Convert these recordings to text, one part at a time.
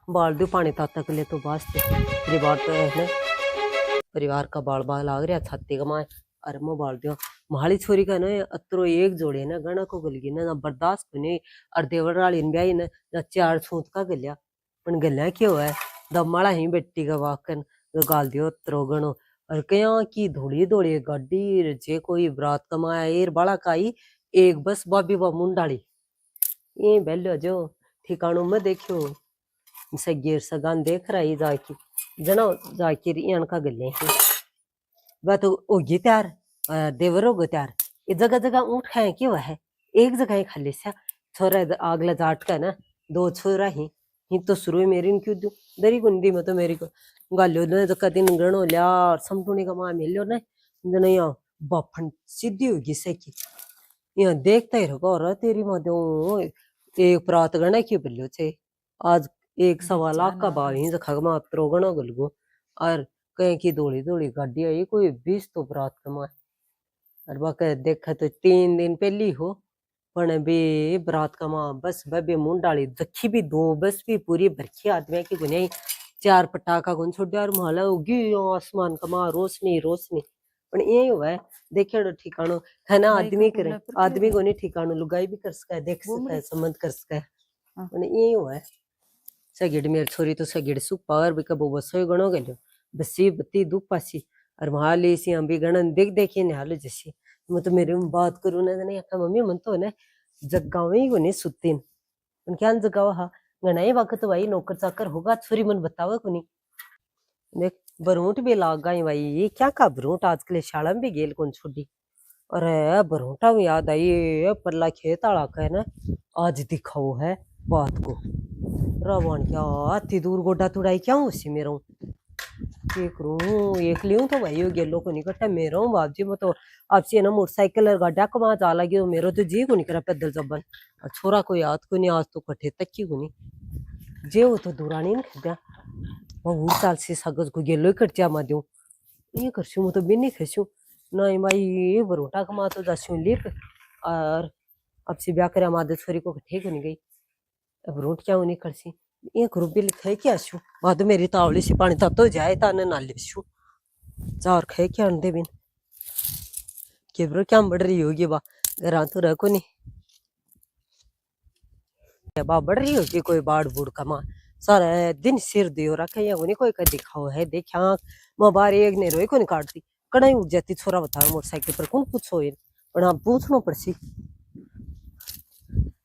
बाल दो पानी ताता के लिए तो वास्ते परिवार तो है ना। परिवार का बाल बाल लाग रहा छाती कमाए अरे मो बाल दियो महाली छोरी का ना अतरो एक जोड़े ना गणा को गलगी ना बर्दाश्त बने और देवर वाली ब्याही ना चार छूत का गलिया पण गलिया क्यों है दमाड़ा ही बेटी का वाकन गाल दियो अतरो गणो और कया की धोड़ी धोड़ी गाड़ी जे कोई बरात कमाया एर बाला काई एक बस बाबी बा मुंडाली ये बेलो जो ठिकाणों में देखियो सगेर सगान देख रहा है जाकी जना जाकी रियान का गले वह तो होगी त्यार देवर होगा त्यार ये जगह जगह ऊँट खाए क्यों है एक जगह ही खाली सा छोरा आगला जाट का ना दो छोरा ही तो शुरू मेरी क्यों दू दरी गुंदी में तो मेरी को गालो ने तो कदी गणो लिया समटूनी का मां मिलो ना जना यहाँ बाफन सीधी होगी सकी यहाँ देखता ही रहो और तेरी मदो एक प्रात गणा क्यों बिल्लो छे आज 1.25 लाख का भाव ही खगमा त्रोगणो गलगो और कहीं की दौड़ी दौड़ी गाड़ी आई कोई 20 तो बरात कमाए और बाकी देखा तो 3 दिन पहली हो पण बे बरात कमा बस बे मुंह डाली जखी भी 2 बस भी पूरी भरखी आदमी की गुनिया 4 पटाखा गुन छोड़ यार माला उगी आसमान कमा रोशनी रोशनी पण ये हुआ है देखे ठिकानो खाना आदमी करे आदमी को नहीं ठिकानो लुगाई भी कर सका है देख सका है समझ कर सका है पण ये हुआ है सगेड़ मेरी छोरी तो सगेड़ सुख पावर भी कबो बसो गणो गलो बसी बत्ती दुख पासी और महाले सी हम भी गणन देख देखिए निहालो जैसे मैं तो मेरे में बात करूँ ना नहीं आका मम्मी मन तो ना जगाव ही कोनी सुतीन पण क्या जगाव हा गणाई वक्त भाई नौकर चाकर होगा छोरी मन बतावे कोनी देख बरूट भी लाग गई भाई ये क्या का बरूट आजकल शाला में भी गेल कौन छोड़ी अरे बरूटा में याद आई परला खेत आला का है ना आज दिखाओ है बात को रावण क्या अति दूर गोडा तुड़ाई क्या उसी में रहूं एक करूं एक लियूं तो भाई ये गेलो को निकटा मेरा हूं बाप जी मैं तो आपसे ना मोटरसाइकिल और गाड़ा को वहां जा लगी मेरो तो जी को नहीं करा पैदल जबन और छोरा को याद को नहीं आज तो कट्ठे तक की को नहीं जे वो तो दुरानी नहीं खदा वो साल से सगज को गेलो कटचा मा दूं ये करछू मैं तो बिनी खसू नहीं भाई ये बरोटा कमा तो जासू लिप और अब से ब्याह करे मादे छोरी को कट्ठे को नहीं गई अब रोट क्या नहीं करसी एक रुपये लिखे क्या छू बाद मेरी तावली से पानी ततो जाए ताने नाले छू चार खे क्या अंडे बिन केब्रो क्या बढ़ रही होगी बा घर तो रखो नहीं बा बढ़ रही होगी कोई बाढ़ बूढ़ कमा सारा दिन सिर दियो रखे या उन्हें कोई का दिखाओ है देखा मैं बाहर एक ने रोई को नहीं काटती कड़ाई उठ जाती छोरा बताओ मोटरसाइकिल पर कौन पूछो इन पर आप पूछना पड़सी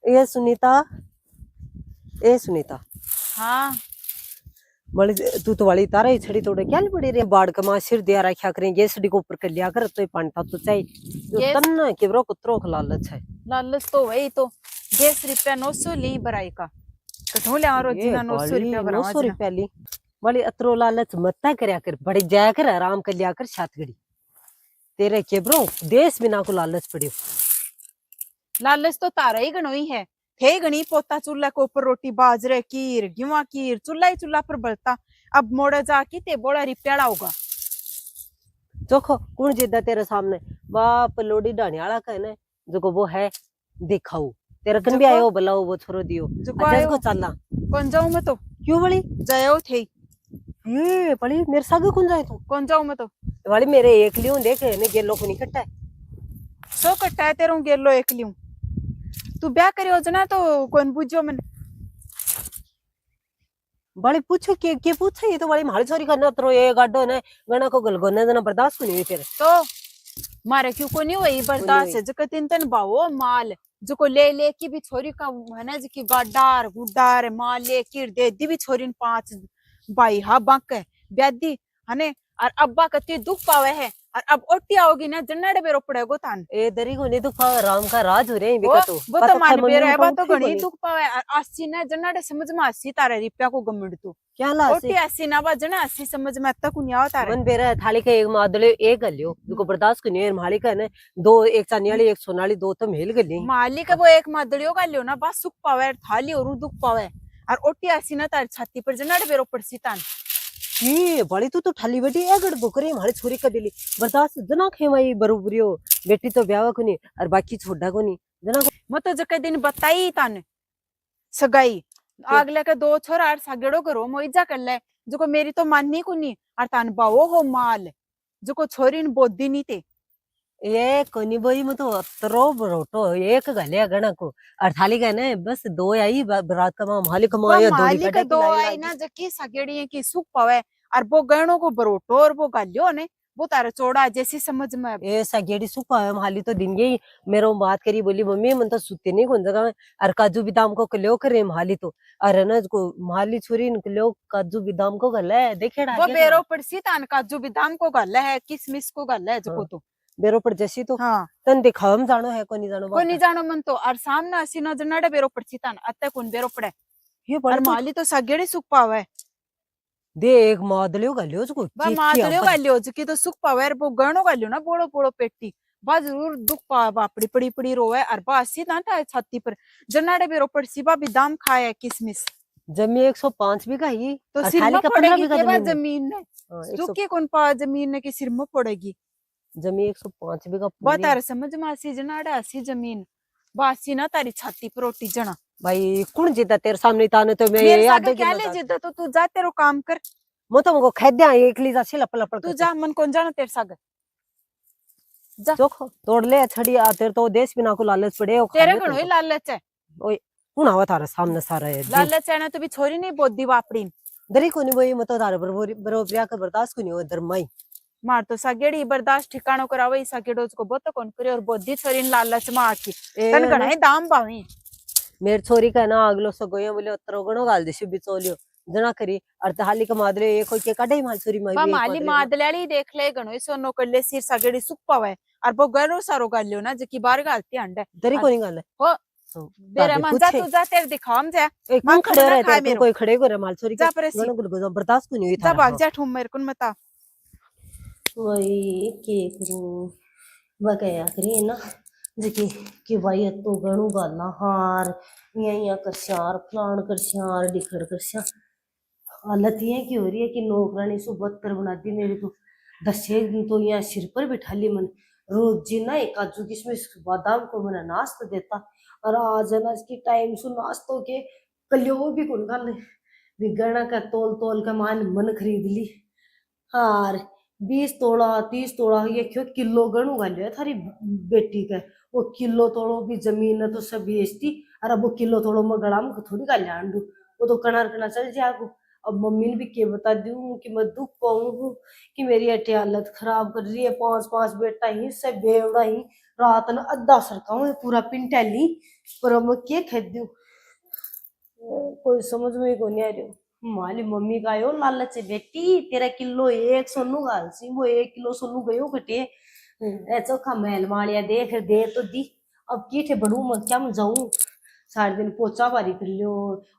ये सुनीता हाँ बड़ी तू तो वाली तारा ही छड़ी तोड़े क्या पड़ी रे बाढ़ कमा सिर दिया रखा करें गैसड़ी को ऊपर कर लिया कर तो पानी था तो चाहिए तन्ना केवरो कुत्रो का लालच है लालच तो वही तो गैस रुपया 900 ली बराई का कठोले आरो जीना 900 रुपया बरावा 900 रुपया ली वाली अतरो लालच मत करया कर बड़ी जाया कर आराम कर लिया कर छातगड़ी तेरे केवरो देश बिना को लालच पड़ी लालच तो तारा ही गणोई है थे गणी पोता चूल्हा के ऊपर रोटी बाजरे कीर गिवा कीर चूल्हा ही चूल्हा पर बलता अब मोड़ा जाके ते बोड़ा रिप्याड़ा होगा चोखो कौन जिद्दा तेरे सामने बाप लोडी डाने वाला का है ना जो को वो है दिखाऊ तेरा कन भी आयो बुलाओ वो छोरो दियो अच्छा को चलना कौन जाऊं मैं तो क्यों बड़ी जायो थे ये बड़ी मेरे सागे कौन जाए तू कौन जाऊं मैं तो वाली मेरे एक लियो देख ने गेलो को नहीं कट्टा है सो कट्टा है तेरा गेलो एक लियो तू ब्याह करे योजना तो कौन बुझो मन बड़ी पूछो के पूछे ये तो बड़ी मारी छोरी करना तो ये गाडो ने गणा को गलगो ने जना बर्दाश्त को नहीं हुई तेरे तो मारे क्यों को नहीं हुई बर्दाश्त जो तीन तन बावो माल जो को ले की भी छोरी का है ना जी गाडार गुडार माल ले की दे दी भी छोरी 5 बाई हा बांक है ब्यादी हने और अब्बा कति दुख पावे है और अब ओटी आओगी ना जन्नड़े बेरो पड़ेगो तान ए दरी को नहीं दुख पावे राम का राज हो रे है बिका तो वो तो मान बेरो है बात तो घणी दुख पावे और 80 ना जन्नड़े समझ में 80 तारे रुपया को गमड़ तू क्या ला ओटी 80 ना बा जना 80 समझ में तक नहीं आओ तारे मन बेरा थाली का एक मादले एक गलियो जो बर्दाश्त को नहीं माली का ने दो एक चानी वाली एक सोनाली दो तो मेल गली माली का वो एक मादलियो का लियो ना बस सुख पावे थाली और दुख पावे और ओटी 80 ना तार छाती पर जन्नड़े बेरो पड़सी तान ये बड़ी तू तो ठाली बेटी अगड़ बुकरी हमारी छोरी का दिली बर्दाश्त जना खे माई बरोबरियो बेटी तो ब्याह को नहीं और बाकी छोड़ा को नहीं जना मैं तो जके दिन बताई ताने सगाई अगले के दो छोरा और सगड़ो करो मोइजा कर ले जो मेरी तो माननी कुनी और तान बावो हो माल जो छोरी न बोदी नहीं थे ये कोनी बोई में तो अतरो बरोटो एक गले गणा को और थाली का ना बस दो आई बरात का मालिक कमाया दो मालिक कटे दो आई ना जकी सगेड़ी है की सुख पावे और वो गणों को बरोटो और वो गालियो ने वो तारा चौड़ा जैसी समझ में ए सगेड़ी सुपा है माली तो दिन गई मेरे बात करी बोली मम्मी मन तो सुते नहीं कौन जगह में और काजू बादाम को कल्यो करे माली तो अरे ना को माली छुरी निकलो काजू बादाम को गले देखेड़ा वो बेरो पड़सी तान काजू बादाम को गल है किसमिस को गल है जो तो बेरो पड़ जैसी तो हाँ तन दिखावम जानो है को नहीं जानो मन तो और सामने असी नजर नड़े बेरो पड़सी तान अत्ते कौन बेरो पड़े ये और माली तो सगेड़ी सुख पावे दे एक मादलियो गलियो जो बा मादलियो गलियो जो की तो सुख पावे वो गणो गलियो ना बोड़ो बोड़ो पेटी बा जरूर दुख पा बापड़ी पड़ी पड़ी रोवे और बा असी ना था छाती पर जनाड़े बेरो पड़सी बा बादाम खाए किसमिस जमी 105 बीघा ही तो सिर में पड़ेगी के बाद जमीन जमीन ने जो के कौन पा जमीन ने के सिर में पड़ेगी जमी 105 बीघा बा तारे समझ में आसी जनाड़े आसी जमीन बासी ना तारी छाती पर रोटी जना भाई कौन जीता तेरे सामने ताने तो मैं मेरे साथ क्या ले जिद्दा तो तू जा तेरो काम कर मो तो मको खेद्या एकली जासी लप लप तू जा मन कौन जाना तेरे साथ जा देखो तोड़ ले छड़ी आ तेरे तो देश बिना को लालच पड़े ओ तेरे गणो ही लालच है ओए कौन आवा तारे सामने सारा है लालच है ना तो भी छोरी नहीं बोदी बापड़ी दरी को नहीं वही मतो तारे बरोबरिया का बर्दाश्त को नहीं हो धर्माई मार तो सगेड़ी बर्दाश्त ठिकानो करावे सगेड़ो को बोतो कौन करे और बोदी छोरी ने लालच में आकी तन गणा है दाम बावी मेर छोरी का ना अगलो सगोया बोले उतरो गणो गाल देसी बिचोलियो जना करी अर्थहाली का मादले एक होके काडे माल छोरी माई बा माली मादलाली देख ले गणो सोनो कल्ले सिर सगेड़ी सुख पावे और वो गरो सारो गालियो ना जकी बार गालती अंडे दरी को नहीं गाल हो बेरा मन जा तू जा तेरे दिखाम जा मन खड़े रहते तू कोई खड़े को रे माल छोरी जा पर गणो को बर्दाश्त को नहीं हुई जा भाग जा ठुम मेरे को मता वही के करूं वगैया करी ना जकी कि भाई तो गणु गाला हार यहाँ कर शार फलान कर शार डिखड़ कर शार हालत ये की हो रही है कि नौकरानी सु बदतर बना दी मेरी तो 10 दिन तो यहाँ सिर पर बिठा ली मन रोज जी ना एक काजू किशमिश बादाम को मैंने नाश्ता देता और आज ना इसकी टाइम सु नाश्तों के कलियो भी कौन कर ले गणा का तोल तोल का मान मन खरीद ली हार 20 तोड़ा 30 तोड़ा ये क्यों किलो गणु गालियो थारी बेटी का वो किलो तोड़ो भी जमीन है तो सब बेचती और अब वो किलो तोड़ो में गड़ा में थोड़ी गालिया आंडू वो तो कनार कना चल जाएगो अब मम्मी ने भी के बता दूं कि मैं दुख पाऊंगी कि मेरी अटे हालत खराब कर रही है 5-5 बेटा ही सब बेवड़ा ही रात न अद्धा सरकाऊ पूरा पिंटैली पर अब मैं क्या खेद दूं कोई समझ में को नहीं आ रही माली मम्मी का यो लालच बेटी तेरा किलो एक सोनू गाल सी वो 1 किलो सोनू गयो कटे चोखा महल मालिया दे फिर दे तो दी अब कीठे बढ़ू मैं क्या मैं जाऊं सारे दिन पोचा बारी कर लियो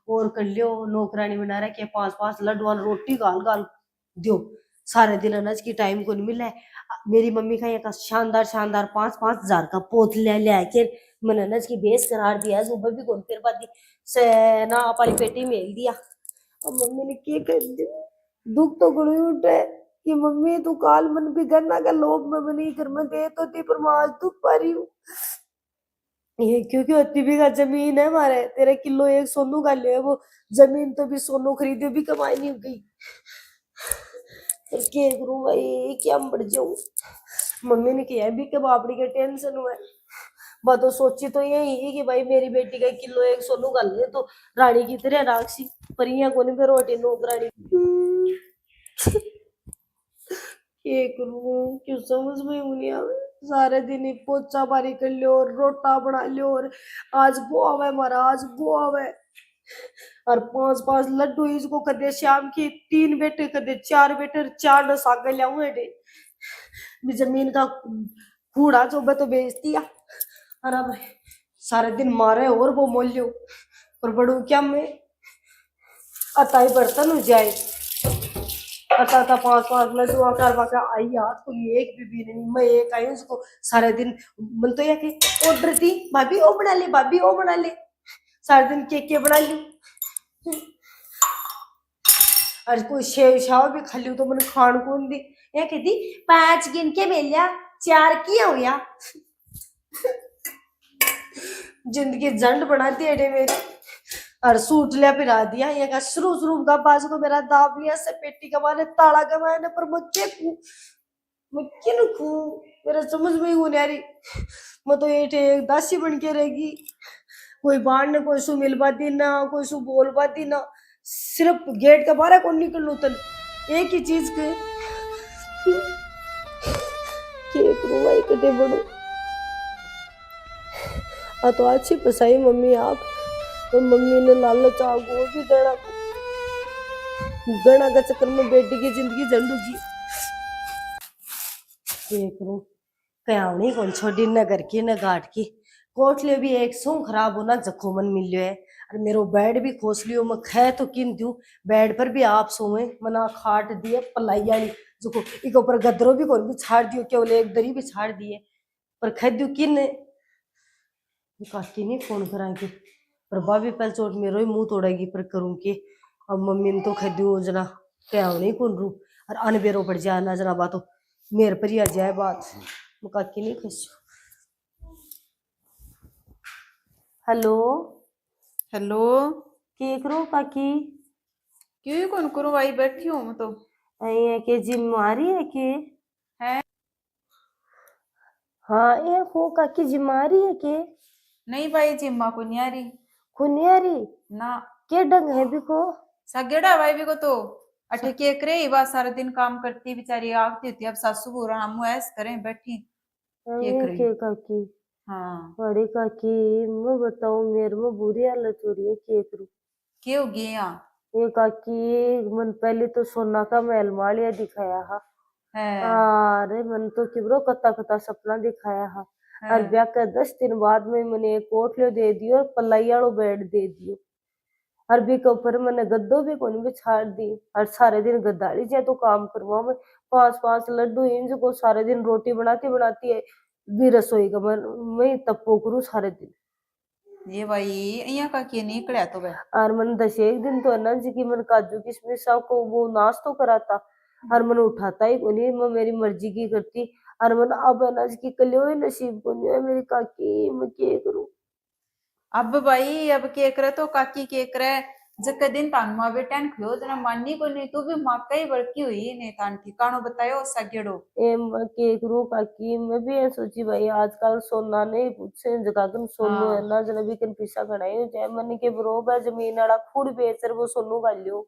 और कर लियो नौकरानी बना रखे 5-5 लड्डू रोटी गाल गाल दियो सारे दिन अनाज की टाइम को नहीं मिला मेरी मम्मी का एक शानदार शानदार 5-5 हजार का पोत ले आके मैंने अनाज की बेस करार दिया सुबह भी कौन फिर बाती से ना पाली पेटी मेल दिया अब मम्मी ने क्या कर दिया दुख तो गुड़ी उठे कि मम्मी तू काल मन भी गन्ना का लोभ में बनी घर में दे तो थी पर मैं आज दुख पा रही हूँ ये क्योंकि 80 बीघा जमीन है हमारे तेरे किलो एक सोनू का ले वो जमीन तो भी सोनू खरीदे भी कमाई नहीं हो गई क्या करूं भाई क्या बढ़ जाऊं मम्मी ने किया भी के बापड़ी के टेंशन हुआ बात तो सोची तो यही है कि भाई मेरी बेटी का किलो एक सोनू का ले तो रानी की तरह राक्षी पर यहाँ को नहीं रोटी नौकरानी क्या करूं क्यों समझ में नहीं आवे सारे दिन ही पोचा बारी कर लियो और रोटा बना लियो और आज वो आवे महाराज वो आवे और 5-5 लड्डू इसको कदे शाम की 3 बेटे कदे 4 बेटे 4 न साग लियाऊं एडे भी जमीन का कूड़ा जो तो बेचती है और अब सारे दिन मारे और वो मोल लियो पर बड़ू क्या मैं अताई बर्तन हो जाए आता 5-5 लड्डू आकर वाका आई हाथ को एक भी नहीं मैं एक आई उसको सारे दिन मन तो ये ऑर्डर दी भाभी ओ बना ले भाभी ओ बना ले सारे दिन के बना ली और कोई शेव शाव भी खा लियो तो मैंने खान कौन दी ये कहती 5 गिन के मेलिया 4 किया हुआ जिंदगी जंड बनाती है मेरी और सूट लिया पिरा दिया ये का शुरू शुरू का बाज को मेरा दाब लिया से पेटी का माने ताला का माने पर मैं किन खू मेरा समझ में ही नहीं आ रही। मैं तो ये एक दासी बन के रहेगी, कोई बाहर ने कोई सु मिल पाती ना कोई सु बोल पाती ना, सिर्फ गेट के बाहर कौन निकल लू तन एक ही चीज के करूँ भाई कटे बड़ो तो अच्छी पसाई मम्मी आप तो मम्मी ने लालच आगो भी गणा का चक्कर में बेटी की जिंदगी झंडूगी। ये करूं कयावनी कौन छोड़ी न घर की न घाट की कोठले भी एक सो खराब होना जखो मन मिलियो है और मेरो बेड भी खोस लियो मैं खे तो किन दूं बेड पर भी आप सोए मना खाट दिए पलाई वाली जो इक ऊपर गदरो भी कौन भी छाड़ दियो केवल एक दरी भी छाड़ दिए पर खे दू किन काकी नहीं फोन करांगी पर भाभी पहले चोट मेरो ही मुंह तोड़ेगी पर करूं कि अब मम्मी ने तो खदू जना क्या नहीं कौन रू और अनबेरो पड़ जाए ना जना बात मेरे पर ही आ जाए बात मैं काकी नहीं खसू। हेलो हेलो के करो काकी क्यों ही कौन करूँ भाई बैठी हूँ मैं तो है के जिम आ रही है के है हाँ ये हो काकी जिम आ रही है के नहीं भाई जिम्मा को नहीं आ रही खुनियारी ना के डंग है भी को सगेड़ा भाई भी को तो अटे के करे ही बात सारा दिन काम करती बेचारी आगती होती अब सासू बुरा हम ऐस करें बैठी के करे के काकी हाँ बड़ी काकी मैं बताऊं मेरे में बुरी हालत हो रही है के करूं क्यों हो गया ये काकी मन पहले तो सोना का महल मालिया दिखाया हा है अरे मन तो किबरो कत्ता कत्ता सपना दिखाया हा और ब्याह के 10 दिन बाद में मैंने एक कोठलियो दे दियो और पलाई वालो बेड दे दियो और भी के ऊपर मैंने गद्दो भी कोनी भी छाड़ दी और सारे दिन गद्दारी जे तो काम करवा मैं 5-5 लड्डू इंज को सारे दिन रोटी बनाती बनाती है भी रसोई का मैं तप्पो करूँ सारे दिन ये भाई यहाँ का के नहीं कड़ा तो भाई और मन 10 दिन तो है ना जी की मन काजू किशमिश सब को वो नाश तो कराता और मन उठाता ही कोनी मैं मेरी मर्जी की करती और मन अब है ना जी की कलियो ही नसीब को नहीं है मेरी काकी मैं क्या करूं अब भाई अब के करे तो काकी के करे जक दिन तान माँ बेटा ने खियो जना मानी को नहीं तू भी माँ कई बड़की हुई ने तान ठिकानो बतायो सगेड़ो ए मैं क्या करूं काकी मैं भी ये सोची भाई आजकल सोना नहीं पूछे जगह सोनू है ना जना भी कन पैसा कढ़ाई जाए मन के बरोबर जमीन वाला खुद बेचर वो सोनू गालियो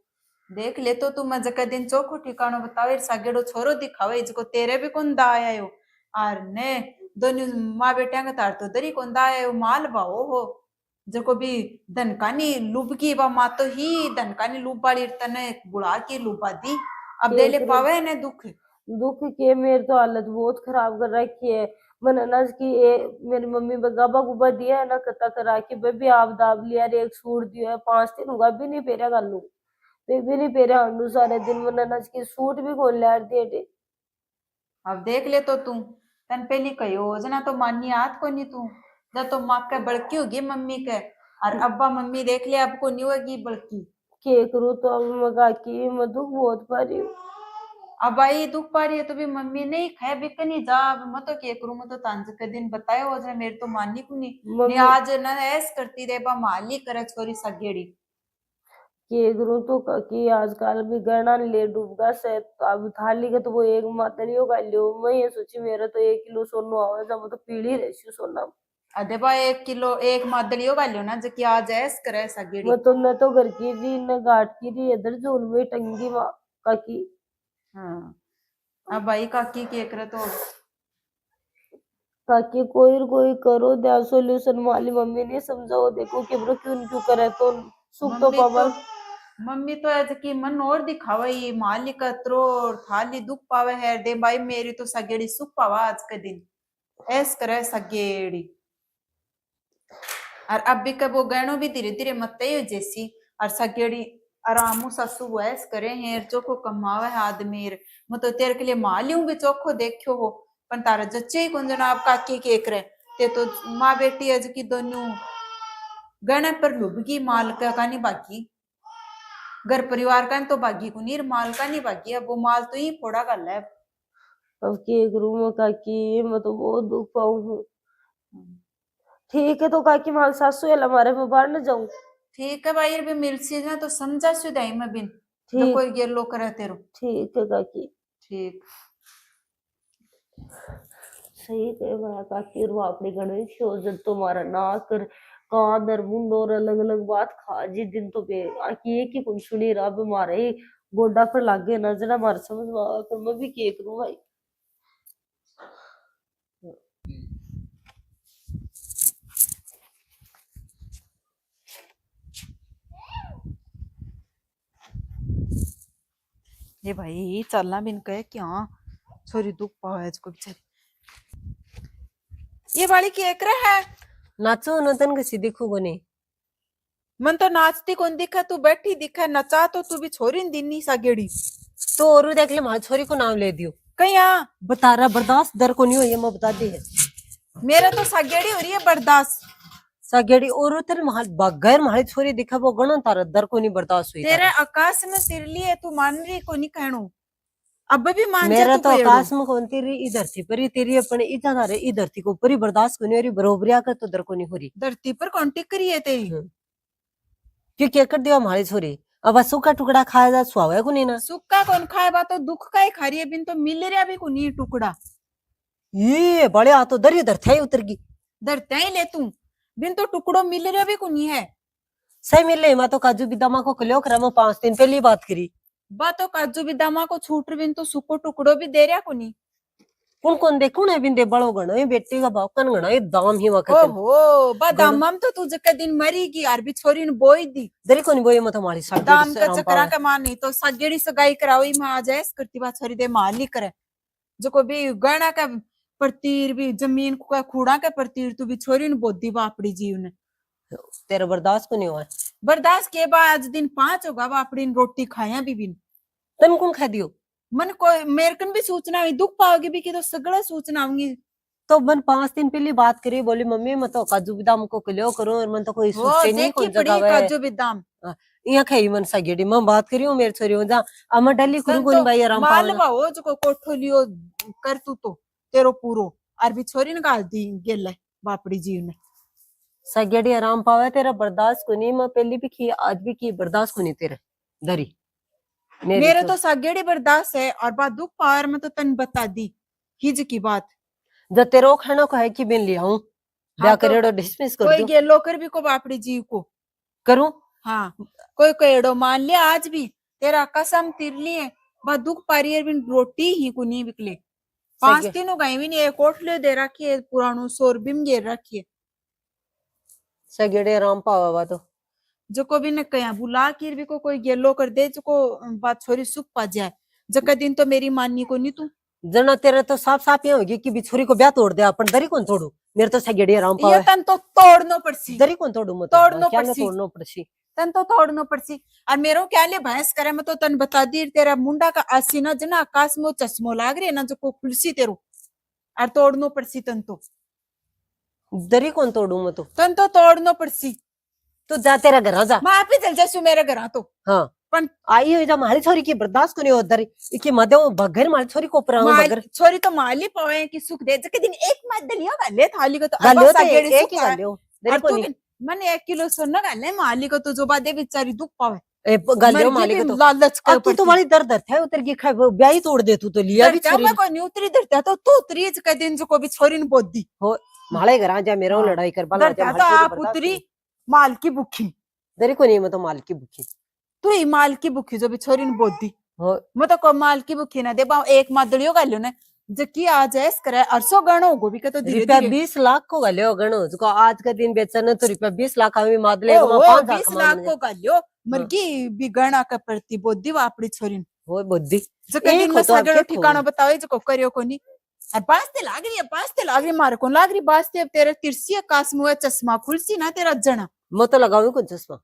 देख ले तो तू मैं जक दिन चोखो ठिकानो बतावे सगेड़ो छोरो दिखावे इसको तेरे भी कौन दा आयो और ने दोनों माँ बेटा का तार तो दरी कौन दा आयो माल भाओ हो जको भी धनकानी लुब की बा माँ तो ही धनकानी लुब वाली तने बुढ़ा की लुबा दी अब दे ले पावे ने दुख दुख के मेरी तो हालत बहुत खराब कर रखी है मैंने ना कि मेरी मम्मी गाबा गुबा दिया है ना कता करा के बेबी आप दाब लिया रे एक सूट दिया है 5 दिन होगा भी नहीं पेरा कर लू बेबी नहीं पेरा हंडू सारे दिन मैंने ना कि सूट भी खोल लिया दिए अब देख ले तो तू तन पहली कहो जना तो मानी आत को नहीं तू जब तो माँ का बड़की होगी मम्मी के और अब्बा मम्मी देख ले अब को नहीं होगी बड़की के करूँ तो अब मगा की मैं दुख बहुत पा रही हूँ अब आई दुख पा रही है तो भी मम्मी नहीं खाए बिकनी जा अब मैं तो क्या करूँ मैं तो तांज के दिन बतायो हो जाए मेरे तो मानी को नहीं आज ना ऐस करती रहे बा माली करे छोरी सगेड़ी के करूँ तो कि आजकल भी गहना ले डूबगा से तो अब थाली का तो वो एक मातलियो का लियो मैं ये सोची मेरा तो 1 किलो सोना आवे जब तो पीली रही सोना अदे बा 1 किलो एक मादलियो का लियो ना जो कि आज ऐस करे सगेड़ी मैं तो घर की थी न घाट की थी इधर जून में टंगी माँ काकी हाँ अब भाई काकी के करे तो काकी कोई करो दया सोल्यूशन वाली मम्मी ने समझाओ देखो कि क्यों करे तो सुख तो पावा मम्मी तो आज की मन और दिखावे मालिक अत्रो थाली दुख पावे है दे भाई मेरी तो सगेड़ी सुख पावा आज के दिन ऐस करे सगेड़ी और अब भी कब वो गहनो भी धीरे धीरे मत जैसी और सगेड़ी आरामू ससु ऐस करे हैं चोखो कमावे है आदमी मैं तो तेरे के लिए मालियों भी चोखो देखो हो पर तारा जच्चे ही कौन आप काकी के करे ते तो माँ बेटी आज की दोनों गहने पर लुभगी माल का नहीं बाकी घर परिवार का तो बागी को नीर माल का नहीं बागी अब वो माल तो ही फोड़ा कर है अब के करूँ काकी मैं तो बहुत दुख पाऊ हूँ ठीक है तो काकी माल सासू है हमारे मैं बाहर न जाऊं ठीक है भाई भी मिल सी ना तो समझा सुधाई मैं बिन तो ठीक कोई गेलो करे तेरो। ठीक है काकी। ठीक सही कहे बड़ा काकी। और वो अपनी गणेश जब तुम्हारा ना कर कान और मुंड और अलग अलग बात खा जी दिन तो बे आकी एक ही कुछ सुनी रहा बे मारे गोडा पर लागे नजर मार समझ में आवा, पर मैं भी क्या करूं भाई। ये भाई चलना बिन कहे क्या छोरी दुख पावे इसको बेचारी। ये वाली की एक है नाचो नतन के सीधी खूब नहीं मन तो नाचती कौन दिखा तू बैठी दिखा नचा तो तू भी छोरी न दिनी सा गेड़ी तो और देख ले हमारी छोरी को नाम ले दियो कहीं बता रहा बर्दाश्त दर को नहीं हो ये मैं बता दी है मेरा तो सागेड़ी हो रही है बर्दाश्त। सगेड़ी और तेरे गैर हमारी छोरी दिखा वो गणा तारा दर को नहीं बर्दाश्त हुई तेरे आकाश में तिरली है तू मान रही को नहीं कहणो अब भी मान जा मेरा तू तो कोई आकाश में कौन तेरी ई धरती पर ही तेरी अपने इधर आ रही ई धरती को ऊपर ही बर्दाश्त को नहीं हो रही बरोबरिया कर तो दर को नहीं हो रही धरती पर कौन टिकरी है तेरी क्यों क्या कर दिया हमारी छोरी अब सूखा टुकड़ा खाया जा सुहावे को नहीं ना सुक्का कौन खाए बा तो दुख का ही खा रही है बिन तो मिल रहा भी को नहीं टुकड़ा ये बड़े आ तो दरिया धरती ही उतर गई धरते ही ले तू बिन तो टुकड़ो मिल रहा भी को नहीं है। सही मिल रही मैं तो काजू बिदामा को कलियो करा मैं 5 दिन पहले ही बात करी बा तो काजू बिदामा को छूट बिन तो सुको टुकड़ो भी दे रहा को नहीं। कौन देखू ना बिंदे बड़ो गणो ये बेटी का बाप कन गणो ये दाम ही वक्त ओहो बा दामम तो तू जके दिन मरीगी और भी छोरी ने बोई दी दरी को नहीं बोये मत हमारी साथ दाम का चक्करा का मान नहीं तो सगेड़ी सगाई करावी में आ जाए करती बात छोरी दे माली करे जो को भी गहना का परतीर भी जमीन का खूड़ा का परतीर तू भी छोरी ने बोदी बापड़ी जीव ने तेरा बर्दाश्त को नहीं हुआ बर्दाश्त के बाद आज दिन 5 होगा बापड़ी ने रोटी खाया भी बिन तन कौन खा दियो मन को मेरे कन भी सूचना हुई दुख पाओगे भी कि तो सगड़ा सूचना आऊंगी तो मन 5 दिन पहले बात करी बोली मम्मी मैं तो काजू बादाम को कलियो करो और मन तो कोई वो सोचे नहीं देखी कोई पड़ी जगह है काजू बिदाम यहाँ खाई मन सगेड़ी मैं बात करी हूँ मेरे छोरी हूँ जा अमर डली करू को नहीं भाई आराम माल पावना हो जो कोठो लियो कर तू तो तेरो पूरो और भी छोरी ने गाल दी गेल बापड़ी जीव ने सगेड़ी आराम पावे तेरा बर्दाश्त को नहीं मैं पहले भी की आज भी की बर्दाश्त को नहीं तेरे दरी मेरे तो सगेड़ी बर्दाश्त है और बात दुख पावर में तो तन बता दी हिज की बात जब तेरो खाना को है कि बिन लिया हूँ हाँ, क्या करेड़ो डिसमिस कर कोई दो गेलो कर भी को बापड़ी जीव को करूं हाँ कोई कहेड़ो मान लिया आज भी तेरा कसम तिरली है बात दुख पारी है बिन रोटी ही को नहीं बिकले 5 दिन हो गए भी नहीं एक ओठले दे रखी है पुरानो सोर बिम गेर रखी है सगेड़े आराम पावा तो जो को भी न कया बुला के भी को कोई गेलो कर दे जो को बात छोरी सुख पा जाए जका दिन तो मेरी माननी को नहीं तू जना तेरा तो साफ साफ ये होगी कि बिछोरी को ब्याह तोड़ दे अपन दरी कौन तोड़ू मेरे तो सगेड़ी आराम ये पावे तन तो तोड़नो पड़सी दरी कौन तोड़ू मत तोड़नो क्या ना पड़सी। तोड़नो पड़सी तन तो तोड़नो पड़सी और मेरो क्या ले भैंस करे मैं तो तन बता दी तेरा मुंडा का आसीना जना आकाश में चश्मो लाग रही ना जो को खुलसी तेरो और तोड़नो पड़सी तन दरी कौन तोड़ू मत तो तोड़नो पड़सी तो जा तेरा घर जा मैं आप ही चल जासू मेरे घर तो हाँ पण आई हो जा हमारी छोरी की बर्दाश्त को नहीं हो दरी इकी मदे बगर हमारी छोरी को ऊपर बगर छोरी तो माली पावे की सुख दे जके दिन एक मत दलियो गाले थाली को तो गालियो अब्बा तो सगेड़ी एक सुख ही पावे। गालियो दरी और को तू नहीं भी मन 1 किलो सोना गाले माली को तो जो बादे बेचारी दुख पावे गालियो मर्जी मालिक भी तो लालच अब कर तू तो बड़ी दर्द है उतर की ब्याही तोड़ दे तू तो लिया भी छोरी मैं कोई नहीं उतरी धरता तो तू उतरी जके दिन जो को भी छोरी ने बोदी हो माले घर आ जा मेरा हाँ। लड़ाई कर बाला धरता तो आप उतरी माल की भूखी दरी को नहीं मैं तो माल की भूखी तू ही माल की भूखी जो भी छोरी ने बोदी हो मैं तो को माल की भूखी ना दे बा एक मादलियो गालियो ने जकी आ जाए करे 800 गणो गो भी के तो धीरे रुपया धीरे 20 लाख को गलियो गणो जो आज का दिन बेचना तो रुपया 20 लाख हमें मादले ओ, को 5 लाख 20 लाख को गालियो मरगी भी गणा का प्रति बोदी वापड़ी छोरी हो बुद्धि जके दिन में सगड़ो ठिकाना बतावे जो को करियो को नहीं और बास्ते लाग रही है बास्ते लाग रही मारे को लाग रही बास्ते अब तेरे तिरसी आकाश में चश्मा खुलसी ना तेरा जना मैं तो लगाऊं कौन चश्मा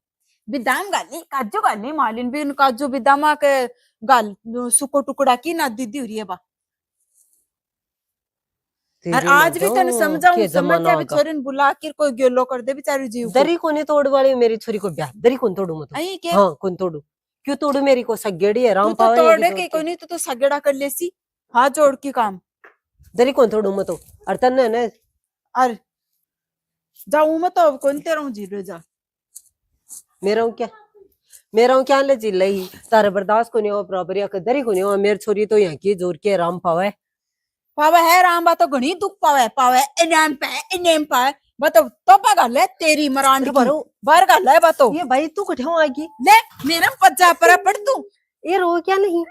बिदाम गाली काजू गाली मालिन भी काजू बिदामा के गाल सुको टुकड़ा की ना दीदी हो रही है बा और आज भी तने समझाऊं समझ जा भी छोरी बुला के कोई गेलो कर दे बेचारी जीव दरी को नहीं तोड़ वाली मेरी छोरी को ब्याह दरी कौन तोड़ू मैं आई के हाँ कौन तोड़ू क्यों तोड़ू मेरी को सगेड़ी है तू राम तो पावे तोड़े के कोई नहीं तो सगड़ा कर लेसी हाथ जोड़ के काम दरी कौन तोड़ू मैं तो और तन्ने ने और जाऊं मैं तो कौन तेरा जीरो जा मेरा क्या ले चिल्ला ही तारे बर्दाश्त को नहीं हो बराबर या कदर ही को नहीं हो मेरी छोरी तो यहाँ की जोर के राम पावे पावे है राम बा तो घणी दुख पावे पावे इनाम पावे बतो तो गल है तेरी मरांड की बार गल है बतो ये भाई तू कठे आगी ले मेरा पज्जा पर पड़ तू ये रो क्या नहीं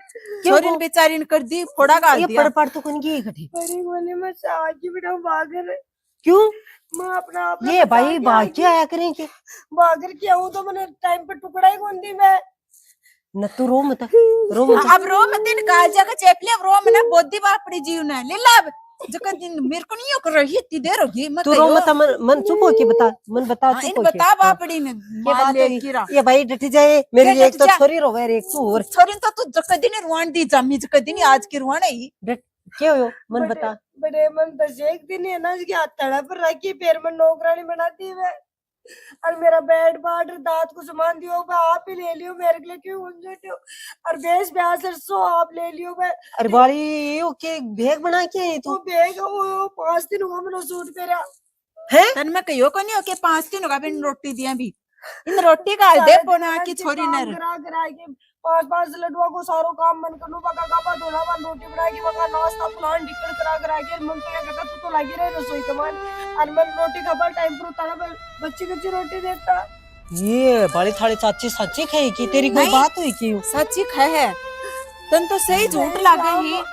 छोरी बेचारी ने कर दी फोड़ा गाल ये दिया पड़ तो कौन की कठे बड़ी गोली में आगे बेटा बागर क्यों मैं अपना ये भाई भाग के आया करें के बागर किया हूँ तो मैंने टाइम पे टुकड़ा ही कौन दी मैं न तू रो मत अब रो मत इन काजा का चेपले अब रो मना बोधी बापड़ी जीव ने ले ला जका दिन मेरे को नहीं कर रही इतनी देर होगी मत तू रो मत मन चुप हो के बता मन बता चुप हो के बता बापड़ी ने ये मार बात ले है कीरा ये भाई डट जाए मेरी ये एक तो डट जा। छोरी रोवे एक तू और छोरी तो तू जका दिन रुआन दी जमी जका दिन आज की रुआन है डट क्या हो मन बता बड़े मन 10 एक दिन है ना इसकी हथड़ा पर रखी फिर मैं नौकरानी बनाती है और मेरा बेड बाट दांत को सामान दियो मैं आप ही ले लियो मेरे के लिए क्यों उंझट हो और बेस ब्याह सरसों आप ले लियो मैं अरे बाड़ी ओके बैग बना के आई वो तू बेग वो 5 दिन हुआ मैंने सूट पहरा है तन मैं कहियो को नहीं ओके 5 दिन होगा बिन रोटी दिया भी इन रोटी का दे बना की छोरी ने करा के 5 लड्डुआ को सारो काम मन करू बका कापा धोना वन रोटी बना के बका नाश्ता प्लान टिकट करा के मन तो कहता तू तो लगी रहे रसोई कमान और मैं रोटी का टाइम पर उतारा बच्ची कच्ची रोटी देता ये बाड़ी थाड़ी चाची सच्ची खाई की तेरी कोई नहीं। बात हुई क्यों सच्ची खाए है तन तो सही झूठ लागे ही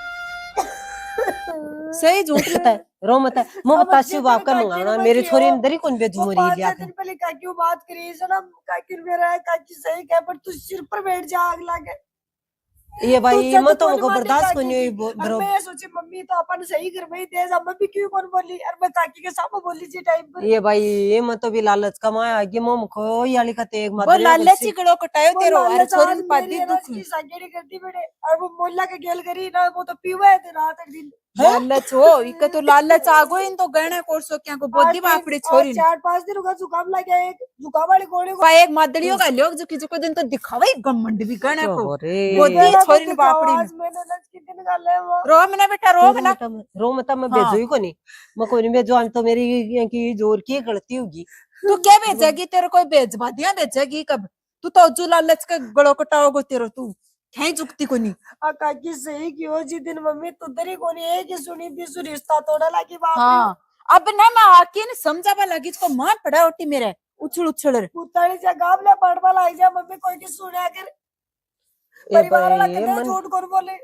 सही झूठ पता है रो मत मैं बतासी बाप का मंगाना मेरी छोरी ने दरी कौन बेजू मरी लिया दिन पहले काकी बात करी सना काकी मेरा काकी सही कह पर तू सिर पर बैठ जा आग लागे ये भाई तू मैं तो कौन को माने बर्दाश्त को काकी नहीं की? और बरो मैं सोची मम्मी तो अपन सही कर भाई तेज अब भी क्यों कौन बोली और मैं काकी के सामने बोली जी टाइम पर ये भाई ये मैं तो भी लालच कमाया आगे मोम को याली का ते एक वो लाले चिकड़ो कटायो वो तेरो अरे लालच छोरी आज ने मेरी पादी है ना दुख इसकी सागेड़ी करती बेटे और वो मोहल्ला के गेल करी ना वो तो पीवा है दिन रात एक दिन लालच हो इक तो लालच आगो इन तो गहने कोर्सो क्या को बोधी बापड़ी छोरी ने 4-5 दिन होगा जुकाम लग गया एक जुकाम वाली गोली को पा एक मादड़ियों का लोग जो की दिन तो दिखावा ही गमंड भी गहने को अरे बोधी छोरी ने बापड़ी आज मैंने ना की दिन गाल है वो रो मना बेटा रो मना रो मत मैं बेजू ही को नहीं मैं कोई नहीं बेजू तो मेरी की जोर की गलती होगी तू क्या भेजेगी तेरे कोई भेजवा दिया भेजेगी कब तू तो जो लालच का गड़ो कटाओगो तेरो तू कहीं जुकती को नहीं काकी सही क्यों जी दिन मम्मी तो दरी को नहीं एक ही सुनी थी सु रिश्ता तोड़ा लगी बाप हाँ अब ना मैं आके न समझावा लगी इसको मार पड़ा ओटी मेरे उछल उछल पुताड़ी जा गावले पड़वा लाई जा मम्मी कोई की सुने कर परिवार वाला कितना झूठ कर बोले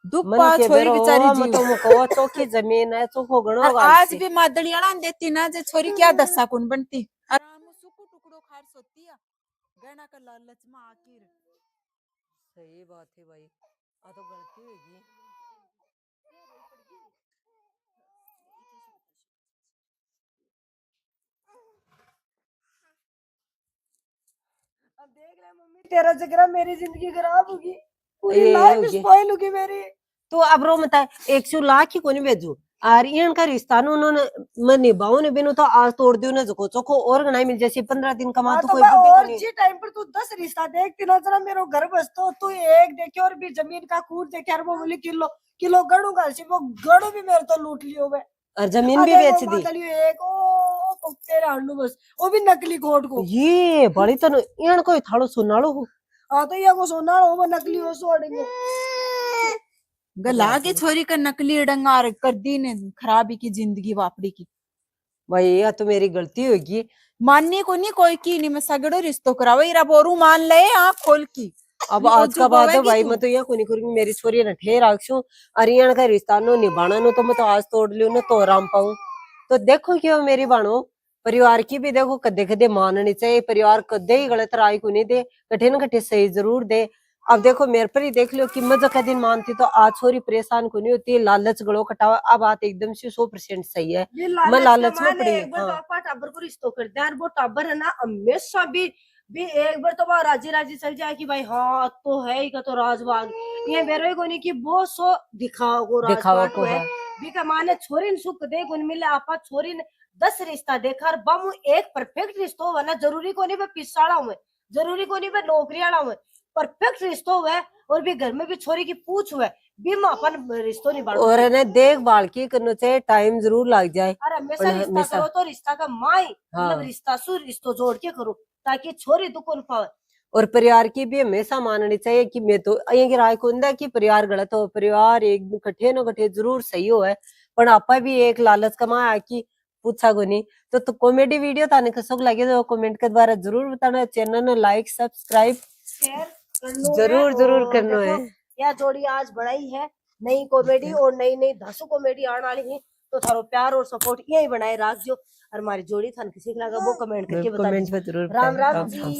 दुख मन पा के छोरी बेरो बेचारी मैं तो जी मुको चौकी जमीन है चोखो गणो और आज भी मादड़ी अड़ा देती ना जे छोरी क्या दशा कुन बनती आराम सुकु टुकड़ो खार सोती है गहना का लालच में आखिर सही बात है भाई आ तो गलती होगी अब देख ले मम्मी तेरा चक्कर मेरी जिंदगी खराब होगी पूरी ये लाइफ होगी। स्पॉइल होगी मेरी तो अब रो मत 100 लाख ही कोनी भेजू और इन का रिश्ता नु उन्होंने मैं निभाऊ ने बिनु तो आज तोड़ दियो ना जको चोखो और गनाई मिल जैसे 15 दिन कमा हाँ तो तो कोई मैं बुद्धि और कोनी जी टाइम पर तू 10 रिश्ता देखती ना जरा मेरे घर बस तो तू एक देखे और भी जमीन का कूट देखे और वो बोली किलो किलो गड़ू का वो गड़ू भी मेरे तो लूट लियो वे और जमीन भी बेच दी एक ओ तेरे हंडू बस वो भी नकली कोट को ये बड़ी तो इन कोई थाड़ो सुनाड़ो हो हाँ तो ये को सोना हो वो नकली हो सोड़ेंगे गला के छोरी का नकली डंगार कर दी ने खराबी की जिंदगी वापड़ी की भाई ये तो मेरी गलती होगी मानने को नहीं कोई की नहीं मैं सगड़ो रिश्तो करावा इरा बोरू मान ले आँख खोल की अब नहीं, आज उज्जू का बाद बोवेगी भाई तू। मैं तो यहाँ कोनी करूंगी मेरी छोरी ने ठेर आखसू और यहाँ का रिश्ता नो निभाना नो तो मैं तो आज तोड़ लियो ना तो आराम पाऊं तो देखो क्यों मेरी बाणो परिवार की भी देखो कदे कदे माननी चाहिए परिवार कदे ही गलत राय को नहीं दे कठिन कठिन सही जरूर दे अब देखो मेरे पर ही देख लो कि मैं जो दिन मानती तो आज छोरी परेशान को नहीं होती लालच गड़ो कटावा अब बात एकदम से 100% सही है ये मैं लालच में पड़ी एक बार हाँ। तो आपा टाबर को रिश्तो कर दिया और वो टाबर है ना हमेशा भी एक बार तो वह राजी राजी चल जाए कि भाई हाँ तो है ही का तो राजबाग ये मेरे को नहीं कि वो सो दिखाओ को दिखावा राजबाग को है है भी का माने छोरी ने सुख दे गुन मिले आपा छोरी ने 10 रिश्ता देखा और बम एक परफेक्ट रिश्तो हुआ ना जरूरी को नहीं मैं पिसाड़ा हूँ जरूरी को नहीं मैं नौकरी वाला हूँ परफेक्ट रिश्तो हुआ और भी घर में भी छोरी की पूछ हुआ भी मैं अपन रिश्तो नहीं बढ़ और इन्हें देखभाल की करना चाहिए टाइम जरूर लग जाए अरे हमेशा रिश्ता हमेशा। करो तो रिश्ता का माई हाँ। मतलब रिश्ता सु रिश्तो जोड़ के करो ताकि छोरी दुख न पावे। और परिवार की भी हमेशा माननी चाहिए कि मैं तो ये राय को कि परिवार गलत हो, परिवार एक कठे न कठे जरूर सही हो है, पर आपा भी एक लालच कमाया कि पूछा को नहीं। तो कॉमेडी वीडियो ताने कसो लगे तो कमेंट के द्वारा जरूर बताना, चैनल ने लाइक सब्सक्राइब शेयर करनो जरूर है। जरूर और करनो देखो, है। यह जोड़ी आज बढ़ाई है नई कॉमेडी और नई नई धासु कॉमेडी आने वाली है, तो थारो प्यार और सपोर्ट यही बनाए रख जो। और हमारी जोड़ी थान किसी को लगा वो कमेंट करके बता कमेंट दीजिए। में जरूर राम बताएं। राम जी।